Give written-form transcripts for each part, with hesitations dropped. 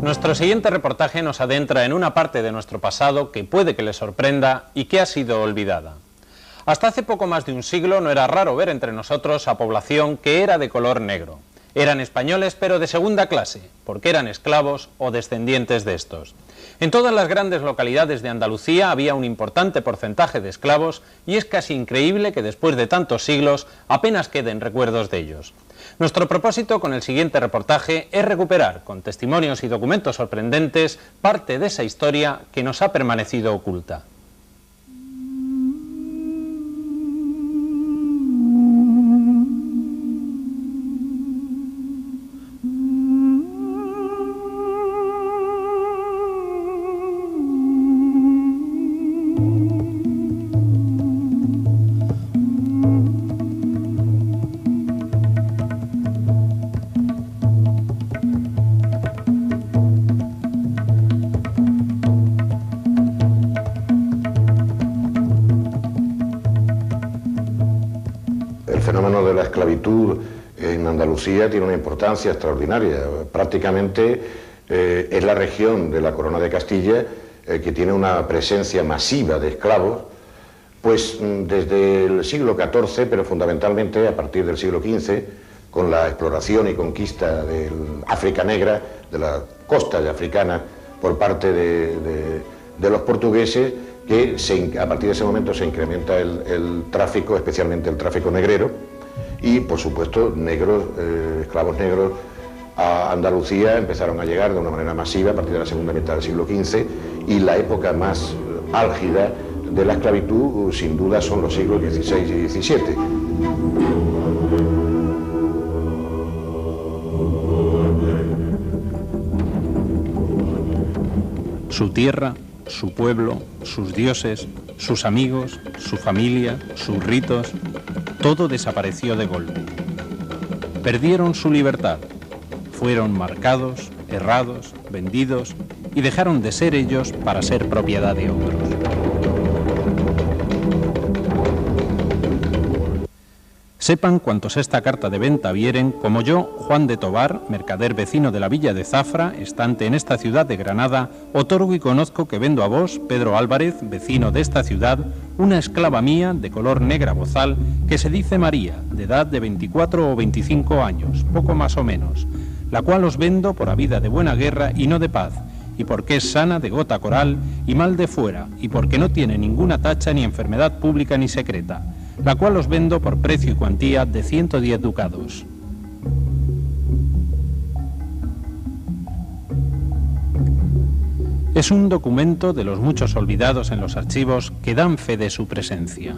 Nuestro siguiente reportaje nos adentra en una parte de nuestro pasado que puede que les sorprenda y que ha sido olvidada. Hasta hace poco más de un siglo no era raro ver entre nosotros a población que era de color negro. Eran españoles pero de segunda clase, porque eran esclavos o descendientes de estos. En todas las grandes localidades de Andalucía había un importante porcentaje de esclavos y es casi increíble que después de tantos siglos apenas queden recuerdos de ellos. Nuestro propósito con el siguiente reportaje es recuperar, con testimonios y documentos sorprendentes, parte de esa historia que nos ha permanecido oculta. El fenómeno de la esclavitud en Andalucía tiene una importancia extraordinaria. Prácticamente es la región de la Corona de Castilla que tiene una presencia masiva de esclavos, pues desde el siglo XIV, pero fundamentalmente a partir del siglo XV, con la exploración y conquista del África Negra, de la costa africana, por parte de los portugueses, que a partir de ese momento se incrementa el tráfico, especialmente el tráfico negrero, y por supuesto esclavos negros a Andalucía empezaron a llegar de una manera masiva a partir de la segunda mitad del siglo XV, y la época más álgida de la esclavitud sin duda son los siglos XVI y XVII. Su tierra, su pueblo, sus dioses, sus amigos, su familia, sus ritos, todo desapareció de golpe. Perdieron su libertad, fueron marcados, errados, vendidos y dejaron de ser ellos para ser propiedad de otros. Sepan cuantos esta carta de venta vieren, como yo, Juan de Tobar, mercader vecino de la villa de Zafra, estante en esta ciudad de Granada, otorgo y conozco que vendo a vos, Pedro Álvarez, vecino de esta ciudad, una esclava mía de color negra bozal, que se dice María, de edad de 24 o 25 años, poco más o menos, la cual os vendo por habida de buena guerra y no de paz, y porque es sana de gota coral y mal de fuera, y porque no tiene ninguna tacha ni enfermedad pública ni secreta, la cual os vendo por precio y cuantía de 110 ducados. Es un documento de los muchos olvidados en los archivos que dan fe de su presencia.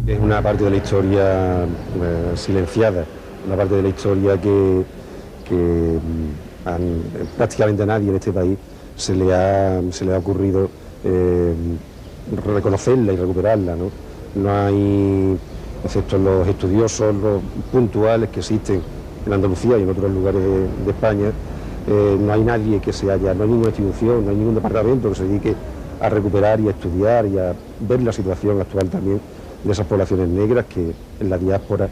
Es una parte de la historia silenciada, una parte de la historia que prácticamente a nadie en este país se le ha ocurrido reconocerla y recuperarla, ¿no? No hay, excepto los estudiosos, los puntuales que existen en Andalucía y en otros lugares de España, no hay nadie que no hay ninguna institución, no hay ningún departamento que se dedique a recuperar y a estudiar y a ver la situación actual también de esas poblaciones negras que en la diáspora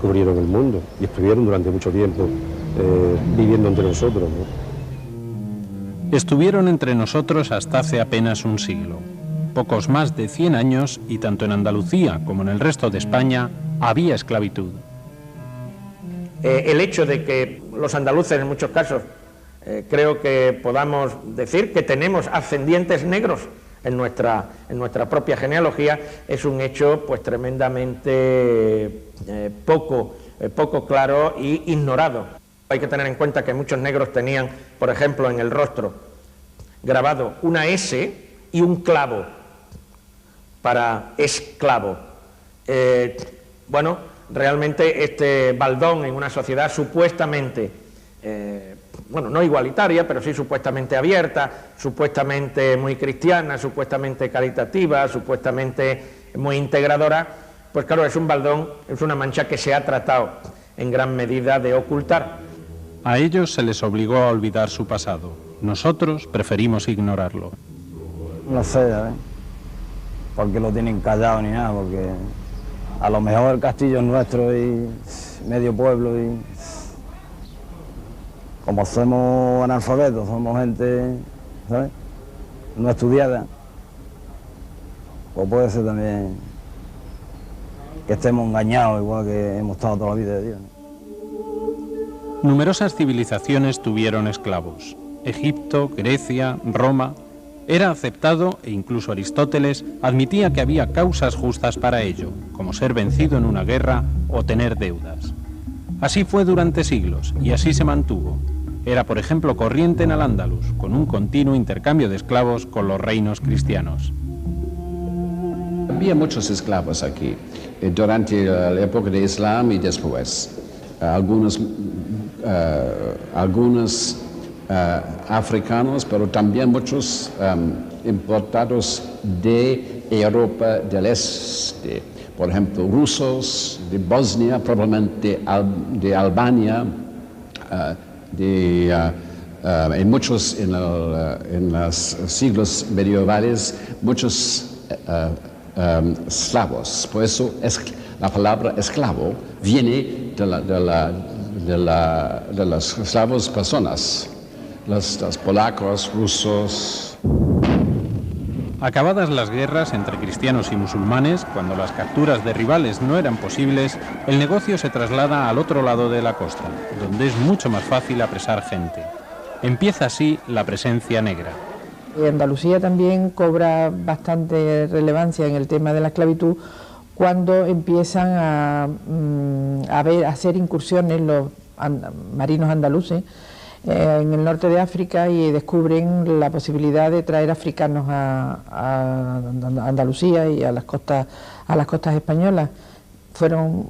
cubrieron el mundo y estuvieron durante mucho tiempo viviendo entre nosotros, ¿no? Estuvieron entre nosotros hasta hace apenas un siglo, pocos más de 100 años, y tanto en Andalucía como en el resto de España había esclavitud. El hecho de que los andaluces en muchos casos creo que podamos decir que tenemos ascendientes negros en nuestra propia genealogía es un hecho pues tremendamente poco claro y ignorado. Hay que tener en cuenta que muchos negros tenían, por ejemplo, en el rostro grabado una S y un clavo para esclavo. Bueno, realmente este baldón en una sociedad supuestamente, bueno, no igualitaria, pero sí supuestamente abierta, supuestamente muy cristiana, supuestamente caritativa, supuestamente muy integradora, pues claro, es un baldón, es una mancha que se ha tratado en gran medida de ocultar. A ellos se les obligó a olvidar su pasado. Nosotros preferimos ignorarlo. No sé, porque lo tienen callado ni nada, porque a lo mejor el castillo es nuestro y medio pueblo, y como somos analfabetos, somos gente, ¿sabes?, no estudiada, pues puede ser también que estemos engañados, igual que hemos estado toda la vida de Dios, ¿no? Numerosas civilizaciones tuvieron esclavos. Egipto, Grecia, Roma. Era aceptado, e incluso Aristóteles admitía que había causas justas para ello, como ser vencido en una guerra o tener deudas. Así fue durante siglos, y así se mantuvo. Era, por ejemplo, corriente en Al-Ándalus, con un continuo intercambio de esclavos con los reinos cristianos. Había muchos esclavos aquí, durante la época del Islam y después. Algunos africanos, pero también muchos importados de Europa del Este. Por ejemplo, rusos de Bosnia, probablemente de Albania, en los siglos medievales, muchos esclavos. Por eso la palabra esclavo viene de los esclavos personas, los polacos, rusos. Acabadas las guerras entre cristianos y musulmanes, cuando las capturas de rivales no eran posibles, el negocio se traslada al otro lado de la costa, donde es mucho más fácil apresar gente. Empieza así la presencia negra. Andalucía también cobra bastante relevancia en el tema de la esclavitud cuando empiezan a hacer incursiones los marinos andaluces en el norte de África y descubren la posibilidad de traer africanos a Andalucía y a las costas españolas. Fueron,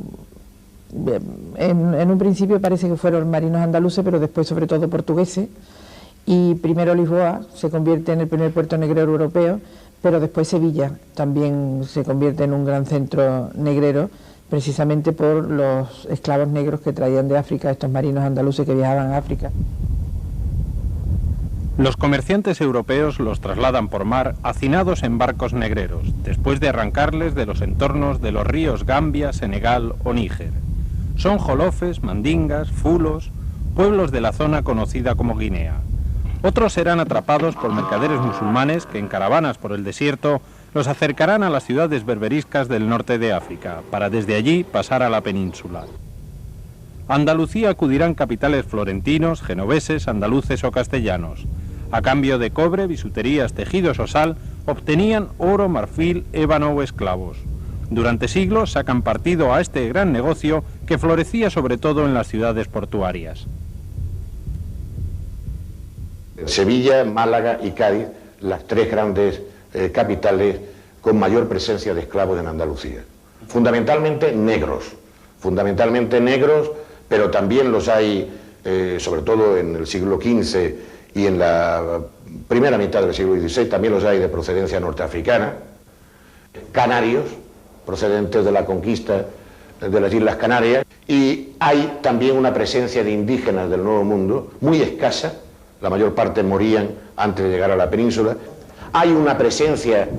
en un principio parece que fueron marinos andaluces, pero después sobre todo portugueses, y primero Lisboa se convierte en el primer puerto negrero europeo, pero después Sevilla también se convierte en un gran centro negrero, precisamente por los esclavos negros que traían de África, estos marinos andaluces que viajaban a África. Los comerciantes europeos los trasladan por mar hacinados en barcos negreros, después de arrancarles de los entornos de los ríos Gambia, Senegal o Níger. Son jolofes, mandingas, fulos, pueblos de la zona conocida como Guinea. Otros serán atrapados por mercaderes musulmanes que en caravanas por el desierto los acercarán a las ciudades berberiscas del norte de África, para desde allí pasar a la península. A Andalucía acudirán capitales florentinos, genoveses, andaluces o castellanos. A cambio de cobre, bisuterías, tejidos o sal, obtenían oro, marfil, ébano o esclavos. Durante siglos sacan partido a este gran negocio que florecía sobre todo en las ciudades portuarias. Sevilla, Málaga y Cádiz, las tres grandes capitales con mayor presencia de esclavos en Andalucía. Fundamentalmente negros, pero también los hay, sobre todo en el siglo XV y en la primera mitad del siglo XVI, también los hay de procedencia norteafricana, canarios, procedentes de la conquista de las Islas Canarias, y hay también una presencia de indígenas del Nuevo Mundo, muy escasa, la mayor parte morían antes de llegar a la península. Hay una presencia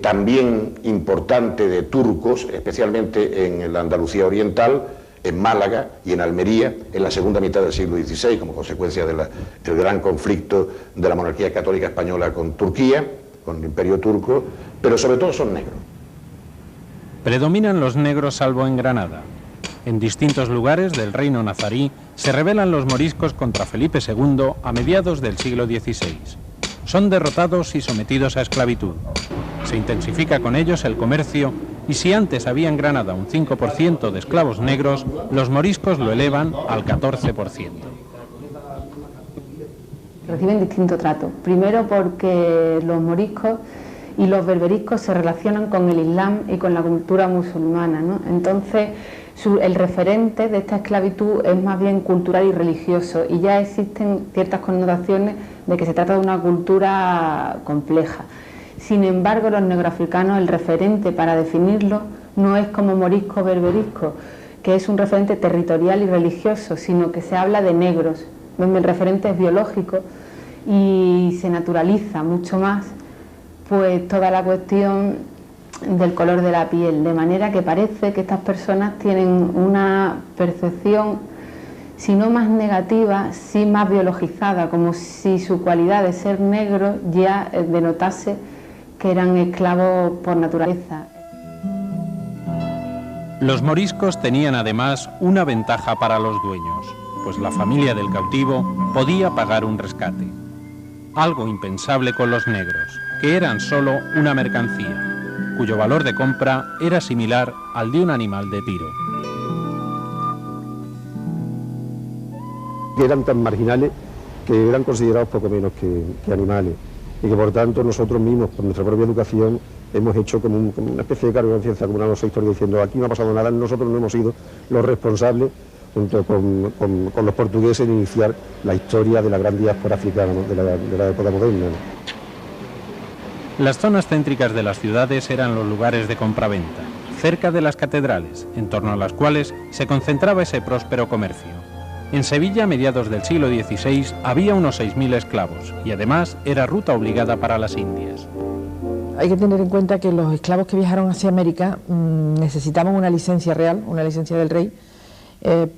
también importante de turcos, especialmente en la Andalucía oriental, en Málaga y en Almería, en la segunda mitad del siglo XVI, como consecuencia del gran conflicto de la monarquía católica española con Turquía, con el imperio turco, pero sobre todo son negros. Predominan los negros salvo en Granada. En distintos lugares del reino nazarí se rebelan los moriscos contra Felipe II a mediados del siglo XVI. Son derrotados y sometidos a esclavitud. Se intensifica con ellos el comercio y si antes había en Granada un 5% de esclavos negros, los moriscos lo elevan al 14%. Reciben distinto trato. Primero porque los moriscos y los berberiscos se relacionan con el Islam y con la cultura musulmana, ¿no? Entonces, el referente de esta esclavitud es más bien cultural y religioso, y ya existen ciertas connotaciones de que se trata de una cultura compleja. Sin embargo, los negroafricanos, el referente para definirlo no es como morisco o berberisco, que es un referente territorial y religioso, sino que se habla de negros, donde el referente es biológico y se naturaliza mucho más pues toda la cuestión del color de la piel, de manera que parece que estas personas tienen una percepción, si no más negativa, sí más biologizada, como si su cualidad de ser negro ya denotase que eran esclavos por naturaleza. Los moriscos tenían además una ventaja para los dueños, pues la familia del cautivo podía pagar un rescate. Algo impensable con los negros, que eran solo una mercancía, cuyo valor de compra era similar al de un animal de tiro. Que eran tan marginales que eran considerados poco menos que animales, y que por tanto nosotros mismos, por nuestra propia educación, hemos hecho como una especie de cargo de conciencia, como una historia diciendo aquí no ha pasado nada, nosotros no hemos sido los responsables, junto con los portugueses, en iniciar la historia de la gran diáspora africana, ¿no? de la época moderna, ¿no? Las zonas céntricas de las ciudades eran los lugares de compraventa, cerca de las catedrales, en torno a las cuales se concentraba ese próspero comercio. En Sevilla, a mediados del siglo XVI, había unos 6.000 esclavos y además era ruta obligada para las Indias. Hay que tener en cuenta que los esclavos que viajaron hacia América necesitaban una licencia real, una licencia del rey,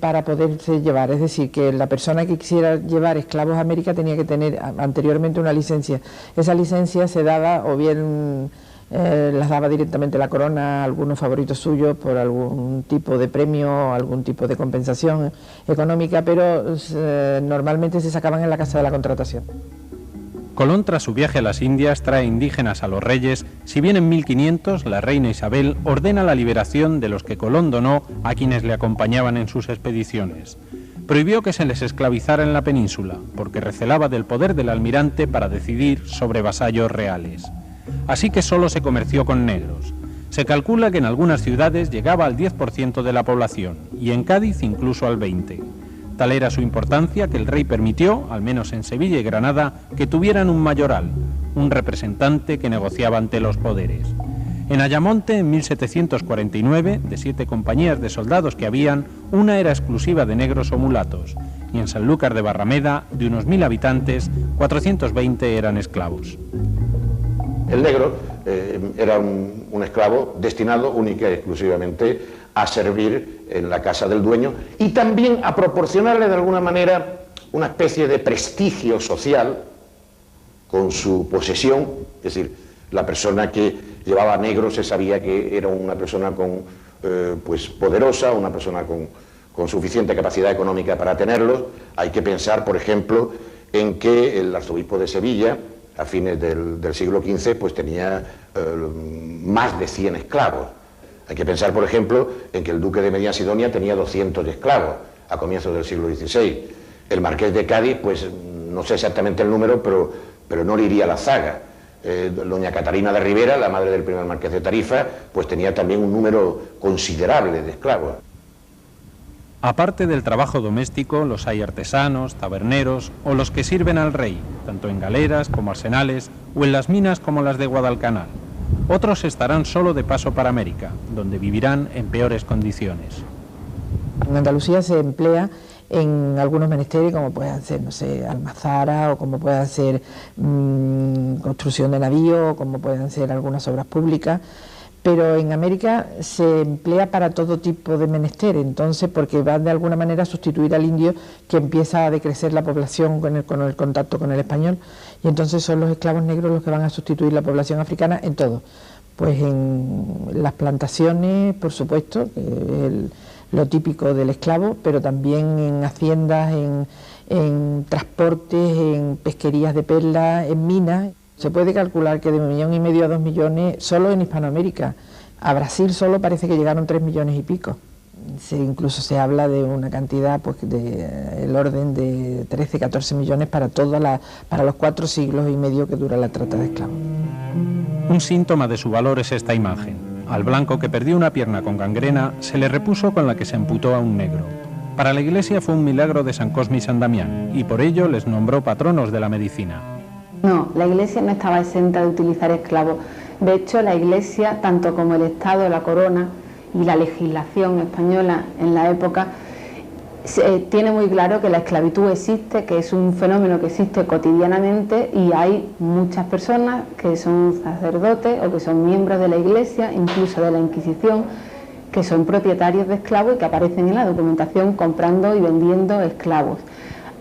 para poderse llevar. Es decir, que la persona que quisiera llevar esclavos a América tenía que tener anteriormente una licencia. Esa licencia se daba, o bien las daba directamente la corona a algunos favoritos suyos por algún tipo de premio, algún tipo de compensación económica, pero normalmente se sacaban en la casa de la contratación. Colón, tras su viaje a las Indias, trae indígenas a los reyes, si bien en 1500 la reina Isabel ordena la liberación de los que Colón donó a quienes le acompañaban en sus expediciones. Prohibió que se les esclavizara en la península, porque recelaba del poder del almirante para decidir sobre vasallos reales. Así que solo se comerció con negros. Se calcula que en algunas ciudades llegaba al 10% de la población, y en Cádiz incluso al 20%. Tal era su importancia que el rey permitió, al menos en Sevilla y Granada, que tuvieran un mayoral, un representante que negociaba ante los poderes. En Ayamonte, en 1749, de 7 compañías de soldados que habían, una era exclusiva de negros o mulatos, y en Sanlúcar de Barrameda, de unos 1000 habitantes, 420 eran esclavos. El negro era un esclavo destinado única y exclusivamente a servir en la casa del dueño y también a proporcionarle de alguna manera una especie de prestigio social con su posesión. Es decir, la persona que llevaba negro se sabía que era una persona pues poderosa, una persona con suficiente capacidad económica para tenerlos. Hay que pensar, por ejemplo, en que el arzobispo de Sevilla, a fines del siglo XV, pues tenía más de 100 esclavos. Hay que pensar, por ejemplo, en que el duque de Medina Sidonia tenía 200 esclavos a comienzos del siglo XVI. El marqués de Cádiz, pues no sé exactamente el número, pero no le iría a la zaga. Doña Catalina de Rivera, la madre del primer marqués de Tarifa, pues tenía también un número considerable de esclavos. Aparte del trabajo doméstico, los hay artesanos, taberneros o los que sirven al rey, tanto en galeras como arsenales o en las minas como las de Guadalcanal. Otros estarán solo de paso para América, donde vivirán en peores condiciones. En Andalucía se emplea en algunos menesteres, como pueden ser, no sé, almazara, o como pueden ser construcción de navíos, o como pueden ser algunas obras públicas, pero en América se emplea para todo tipo de menester, entonces, porque va de alguna manera a sustituir al indio, que empieza a decrecer la población con el contacto con el español, y entonces son los esclavos negros los que van a sustituir la población africana en todo. Pues en las plantaciones, por supuesto, que es lo típico del esclavo, pero también en haciendas, en transportes, en pesquerías de perlas, en minas. Se puede calcular que de 1,5 millones a 2 millones solo en Hispanoamérica. A Brasil solo parece que llegaron 3 millones y pico. Incluso se habla de una cantidad, pues, del orden de 13, 14 millones para los 4 siglos y medio que dura la trata de esclavos. Un síntoma de su valor es esta imagen. Al blanco que perdió una pierna con gangrena se le repuso con la que se amputó a un negro. Para la Iglesia fue un milagro de San Cosme y San Damián, y por ello les nombró patronos de la medicina. No, la Iglesia no estaba exenta de utilizar esclavos. De hecho, la Iglesia, tanto como el Estado, la corona, y la legislación española en la época tiene muy claro que la esclavitud existe, que es un fenómeno que existe cotidianamente, y hay muchas personas que son sacerdotes o que son miembros de la Iglesia, incluso de la Inquisición, que son propietarios de esclavos y que aparecen en la documentación comprando y vendiendo esclavos.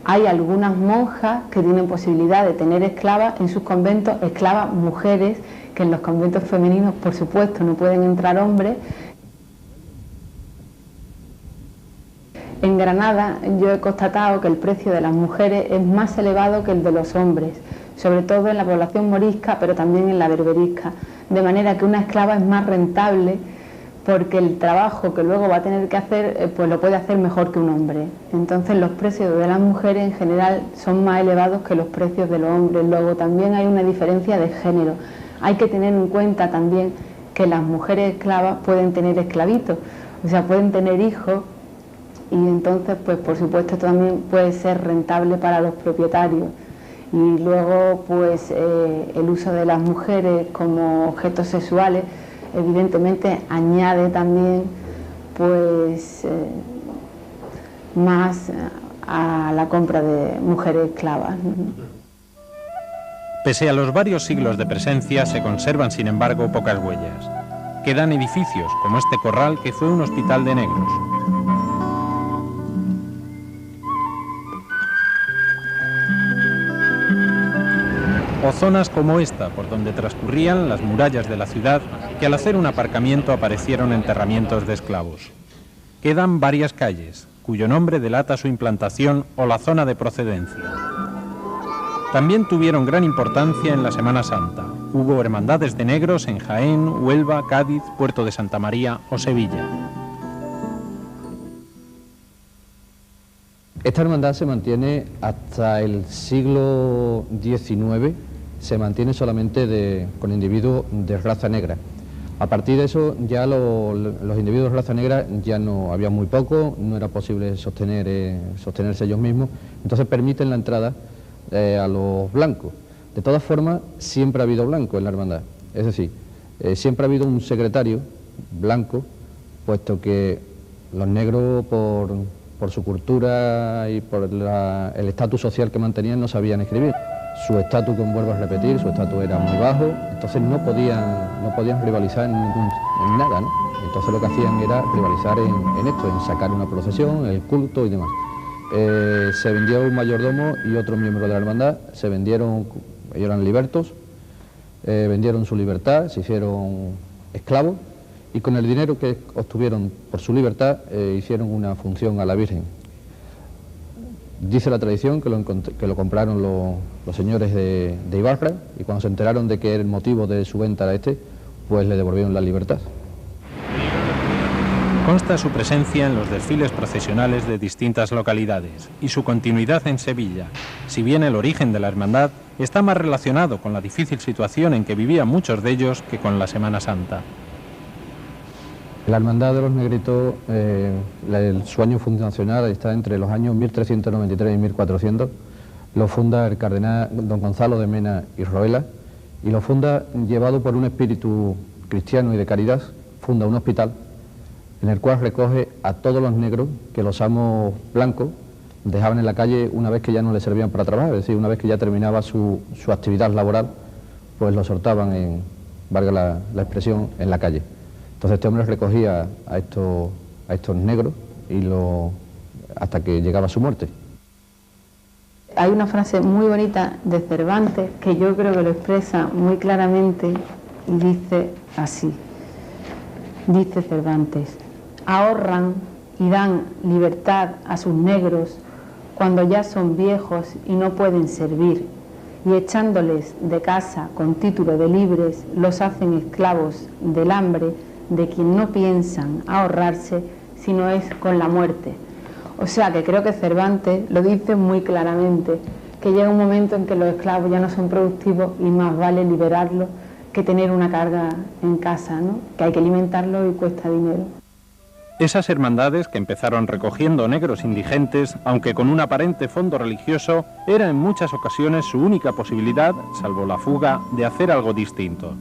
Hay algunas monjas que tienen posibilidad de tener esclavas en sus conventos, esclavas mujeres, que en los conventos femeninos, por supuesto, no pueden entrar hombres. En Granada yo he constatado que el precio de las mujeres es más elevado que el de los hombres, sobre todo en la población morisca, pero también en la berberisca, de manera que una esclava es más rentable porque el trabajo que luego va a tener que hacer, pues lo puede hacer mejor que un hombre. Entonces los precios de las mujeres en general son más elevados que los precios de los hombres. Luego también hay una diferencia de género. Hay que tener en cuenta también que las mujeres esclavas pueden tener esclavitos, o sea, pueden tener hijos, y entonces, pues por supuesto, también puede ser rentable para los propietarios. Y luego, pues el uso de las mujeres como objetos sexuales, evidentemente añade también, pues, más a la compra de mujeres esclavas. Pese a los varios siglos de presencia, se conservan, sin embargo, pocas huellas. Quedan edificios, como este corral, que fue un hospital de negros. O zonas como esta, por donde transcurrían las murallas de la ciudad, que al hacer un aparcamiento aparecieron enterramientos de esclavos. Quedan varias calles, cuyo nombre delata su implantación o la zona de procedencia. También tuvieron gran importancia en la Semana Santa. Hubo hermandades de negros en Jaén, Huelva, Cádiz, Puerto de Santa María o Sevilla. Esta hermandad se mantiene hasta el siglo XIX, se mantiene solamente con individuos de raza negra. A partir de eso ya los individuos de raza negra ya no había muy poco, no era posible sostenerse ellos mismos, entonces permiten la entrada a los blancos. De todas formas, siempre ha habido blanco en la hermandad, es decir, siempre ha habido un secretario blanco, puesto que los negros por su cultura y por el estatus social que mantenían no sabían escribir. Su estatus, como vuelvo a repetir, su estatus era muy bajo, entonces no podían rivalizar en nada, ¿no? Entonces lo que hacían era rivalizar en esto, en sacar una procesión, el culto y demás. Se vendió un mayordomo y otro miembro de la hermandad, se vendieron, ellos eran libertos, vendieron su libertad, se hicieron esclavos y con el dinero que obtuvieron por su libertad hicieron una función a la Virgen. Dice la tradición que lo compraron los señores de Ibarra y cuando se enteraron de que el motivo de su venta era este, pues le devolvieron la libertad. Consta su presencia en los desfiles procesionales de distintas localidades y su continuidad en Sevilla, si bien el origen de la hermandad está más relacionado con la difícil situación en que vivían muchos de ellos que con la Semana Santa. La Hermandad de los Negritos, su año fundacional está entre los años 1393 y 1400. Lo funda el cardenal don Gonzalo de Mena y Roela y lo funda llevado por un espíritu cristiano y de caridad. Funda un hospital en el cual recoge a todos los negros que los amos blancos dejaban en la calle una vez que ya no les servían para trabajar, es decir, una vez que ya terminaba su actividad laboral, pues los soltaban, valga la expresión, en la calle. Entonces este hombre recogía a estos negros hasta que llegaba su muerte. Hay una frase muy bonita de Cervantes que yo creo que lo expresa muy claramente y dice así. Dice Cervantes: ahorran y dan libertad a sus negros cuando ya son viejos y no pueden servir, y echándoles de casa con título de libres, los hacen esclavos del hambre de quien no piensan ahorrarse, sino es con la muerte. O sea que creo que Cervantes lo dice muy claramente, que llega un momento en que los esclavos ya no son productivos y más vale liberarlos que tener una carga en casa, ¿no? Que hay que alimentarlos y cuesta dinero. Esas hermandades que empezaron recogiendo negros indigentes, aunque con un aparente fondo religioso, era en muchas ocasiones su única posibilidad, salvo la fuga, de hacer algo distinto.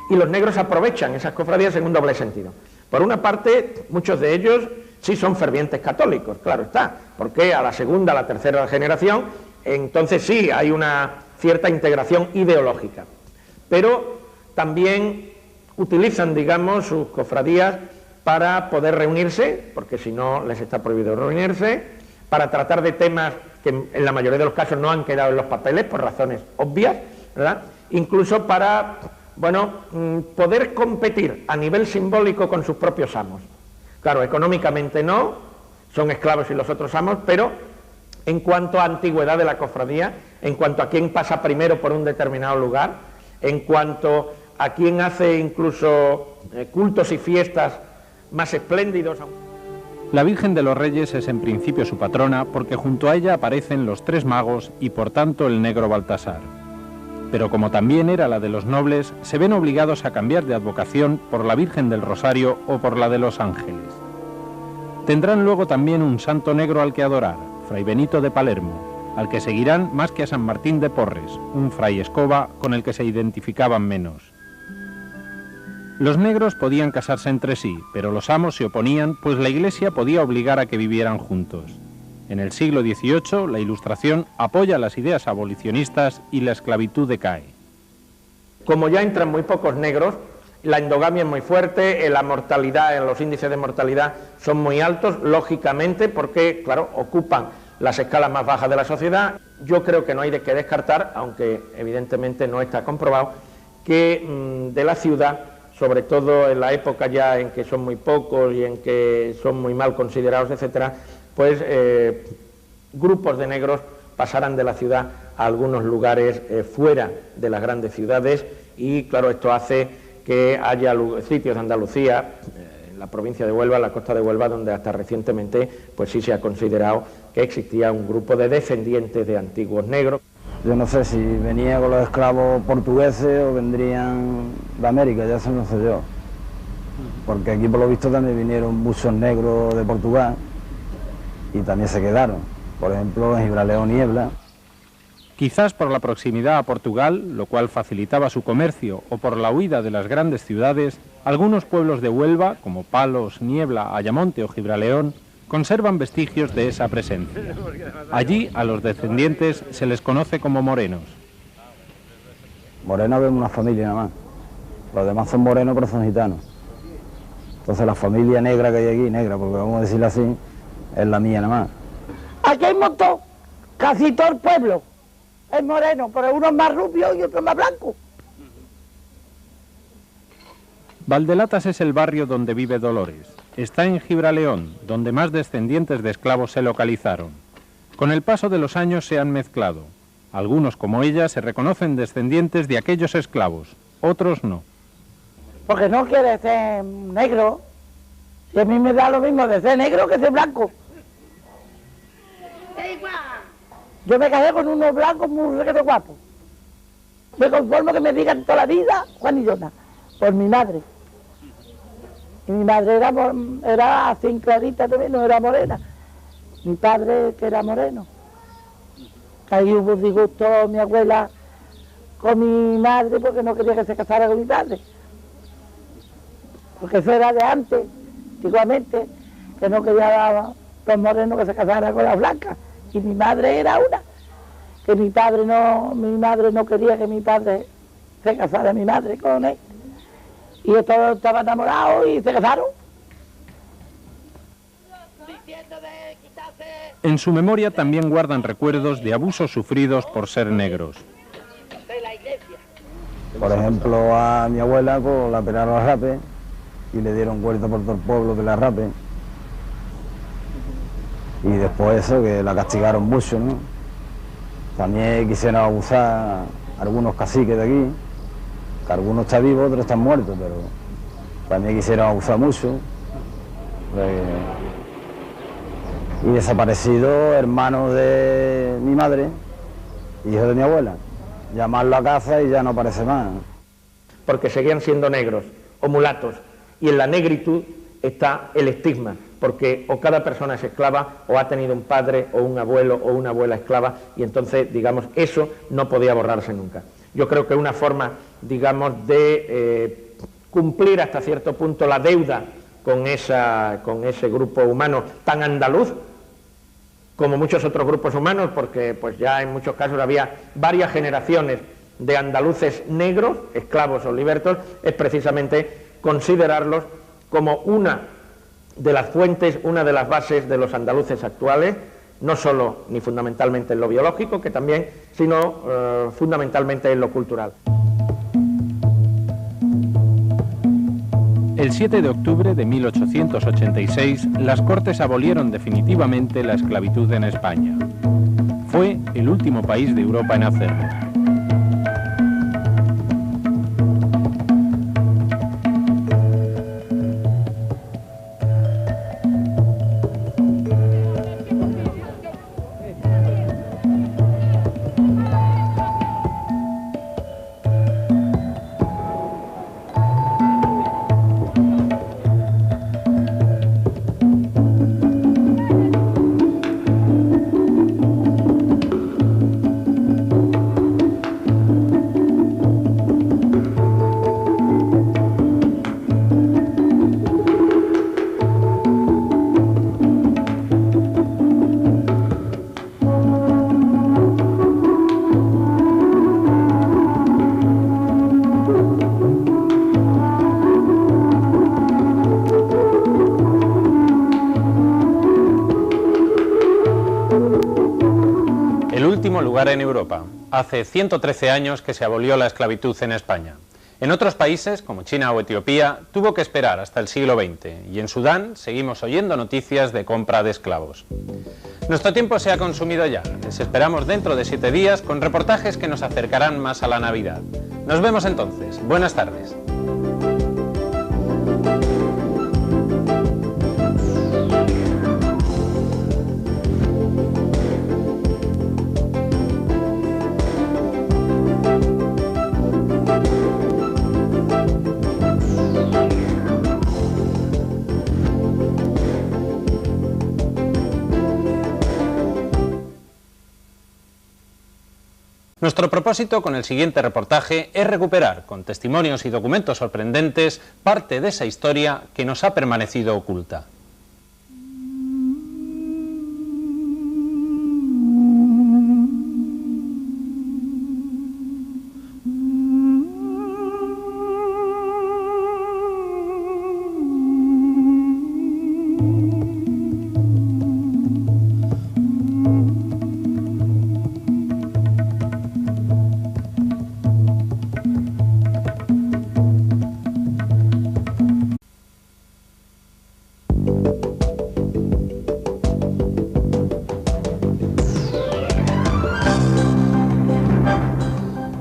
Y los negros aprovechan esas cofradías en un doble sentido. Por una parte, muchos de ellos sí son fervientes católicos, claro está, porque a la segunda, a la tercera generación, entonces sí hay una cierta integración ideológica, pero también utilizan, digamos, sus cofradías para poder reunirse, porque si no les está prohibido reunirse, para tratar de temas que en la mayoría de los casos no han quedado en los papeles por razones obvias, ¿verdad? Incluso para, bueno, poder competir a nivel simbólico con sus propios amos. Claro, económicamente no, son esclavos y los otros amos, pero en cuanto a antigüedad de la cofradía, en cuanto a quién pasa primero por un determinado lugar, en cuanto a quién hace incluso cultos y fiestas más espléndidos. La Virgen de los Reyes es en principio su patrona porque junto a ella aparecen los tres magos y por tanto el negro Baltasar. Pero como también era la de los nobles, se ven obligados a cambiar de advocación por la Virgen del Rosario o por la de los Ángeles. Tendrán luego también un santo negro al que adorar, Fray Benito de Palermo, al que seguirán más que a San Martín de Porres, un fray escoba con el que se identificaban menos. Los negros podían casarse entre sí, pero los amos se oponían, pues la Iglesia podía obligar a que vivieran juntos. En el siglo XVIII, la Ilustración apoya las ideas abolicionistas y la esclavitud decae. Como ya entran muy pocos negros, la endogamia es muy fuerte, la mortalidad, los índices de mortalidad son muy altos, lógicamente, porque, claro, ocupan las escalas más bajas de la sociedad. Yo creo que no hay que descartar, aunque evidentemente no está comprobado, que de la ciudad, sobre todo en la época ya en que son muy pocos y en que son muy mal considerados, etcétera, pues grupos de negros pasarán de la ciudad a algunos lugares fuera de las grandes ciudades y, claro, esto hace que haya sitios de Andalucía, en la provincia de Huelva, en la costa de Huelva, donde hasta recientemente pues sí se ha considerado que existía un grupo de descendientes de antiguos negros. Yo no sé si venía con los esclavos portugueses o vendrían de América, ya eso no sé yo. Porque aquí por lo visto también vinieron muchos negros de Portugal y también se quedaron. Por ejemplo, en Gibraleón y Niebla. Quizás por la proximidad a Portugal, lo cual facilitaba su comercio, o por la huida de las grandes ciudades, algunos pueblos de Huelva, como Palos, Niebla, Ayamonte o Gibraleón, conservan vestigios de esa presencia. Allí a los descendientes se les conoce como morenos. Morenos vemos una familia nada más. Los demás son morenos pero son gitanos. Entonces la familia negra que hay aquí, negra, porque vamos a decirlo así, es la mía nada más. Aquí hay un montón, casi todo el pueblo es moreno, pero uno es más rubio y otro más blanco. Valdelatas es el barrio donde vive Dolores. Está en Gibraleón, donde más descendientes de esclavos se localizaron. Con el paso de los años se han mezclado. Algunos, como ella, se reconocen descendientes de aquellos esclavos, otros no. Porque no quiere ser negro. Y a mí me da lo mismo de ser negro que ser blanco. Yo me casé con unos blancos muy requete guapos. Me conformo que me digan toda la vida Juan y Jona, por mi madre. Y mi madre era así clarita también, no era morena. Mi padre que era moreno. Ahí hubo disgusto mi abuela con mi madre porque no quería que se casara con mi padre. Porque eso era de antes, antiguamente, que no quería los morenos que se casaran con las blancas. Y mi madre era una, que mi madre no quería que mi padre se casara mi madre con él. Y todos estaban enamorados y se casaron. En su memoria también guardan recuerdos de abusos sufridos por ser negros. Por ejemplo, a mi abuela pues, la pelaron a rape y le dieron vuelta por todo el pueblo de la rape. Y después eso, que la castigaron mucho, ¿no? También quisieron abusar algunos caciques de aquí, que algunos están vivos, otros están muertos, pero también quisieron abusar mucho. Y desaparecido, hermano de mi madre, hijo de mi abuela, llamarlo a casa y ya no aparece más. Porque seguían siendo negros o mulatos, y en la negritud está el estigma, porque o cada persona es esclava o ha tenido un padre o un abuelo o una abuela esclava y entonces, digamos, eso no podía borrarse nunca. Yo creo que una forma, digamos, de cumplir hasta cierto punto la deuda con ese grupo humano tan andaluz como muchos otros grupos humanos, porque pues ya en muchos casos había varias generaciones de andaluces negros, esclavos o libertos, es precisamente considerarlos como una de las fuentes, una de las bases de los andaluces actuales, no solo ni fundamentalmente en lo biológico, que también, sino fundamentalmente en lo cultural. El 7 de octubre de 1886, las Cortes abolieron definitivamente la esclavitud en España. Fue el último país de Europa en hacerlo. Lugar en Europa. Hace 113 años que se abolió la esclavitud en España. En otros países, como China o Etiopía, tuvo que esperar hasta el siglo XX, y en Sudán seguimos oyendo noticias de compra de esclavos. Nuestro tiempo se ha consumido ya. Les esperamos dentro de 7 días con reportajes que nos acercarán más a la Navidad. Nos vemos entonces. Buenas tardes. Nuestro propósito con el siguiente reportaje es recuperar, con testimonios y documentos sorprendentes, parte de esa historia que nos ha permanecido oculta.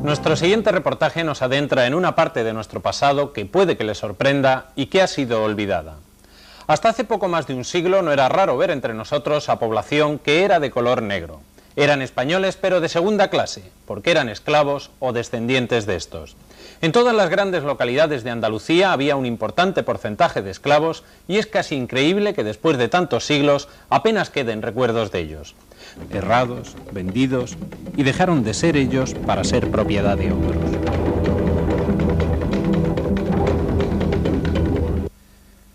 Nuestro siguiente reportaje nos adentra en una parte de nuestro pasado que puede que les sorprenda y que ha sido olvidada. Hasta hace poco más de un siglo no era raro ver entre nosotros a población que era de color negro. Eran españoles pero de segunda clase, porque eran esclavos o descendientes de estos. En todas las grandes localidades de Andalucía había un importante porcentaje de esclavos y es casi increíble que después de tantos siglos apenas queden recuerdos de ellos. Herrados, vendidos y dejaron de ser ellos para ser propiedad de otros.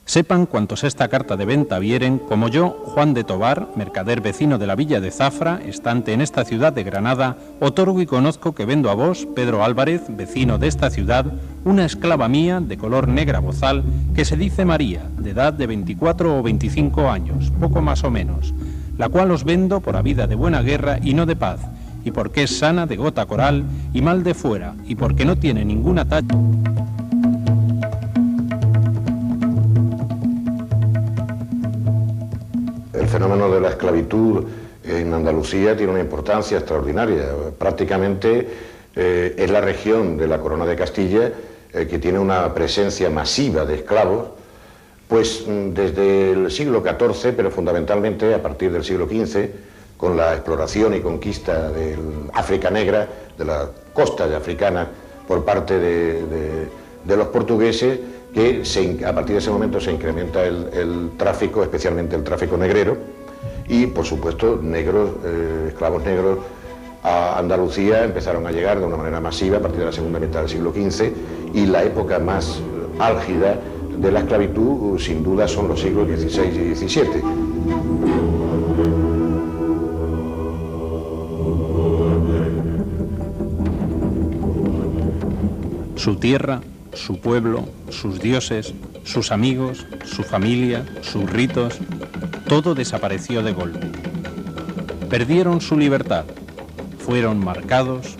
Sepan cuantos esta carta de venta vieren, como yo, Juan de Tobar, mercader vecino de la villa de Zafra, estante en esta ciudad de Granada, otorgo y conozco que vendo a vos, Pedro Álvarez, vecino de esta ciudad, una esclava mía de color negra bozal, que se dice María, de edad de 24 o 25 años, poco más o menos, la cual os vendo por habida de buena guerra y no de paz, y porque es sana de gota coral y mal de fuera, y porque no tiene ninguna tacha. El fenómeno de la esclavitud en Andalucía tiene una importancia extraordinaria. Prácticamente es la región de la Corona de Castilla que tiene una presencia masiva de esclavos, pues desde el siglo XIV, pero fundamentalmente a partir del siglo XV, con la exploración y conquista del África Negra, de la costa africana, por parte de los portugueses, que a partir de ese momento se incrementa el tráfico, especialmente el tráfico negrero, y por supuesto esclavos negros a Andalucía empezaron a llegar de una manera masiva a partir de la segunda mitad del siglo XV, y la época más álgida de la esclavitud sin duda son los siglos XVI y XVII. Su tierra, su pueblo, sus dioses, sus amigos, su familia, sus ritos, todo desapareció de golpe. Perdieron su libertad, fueron marcados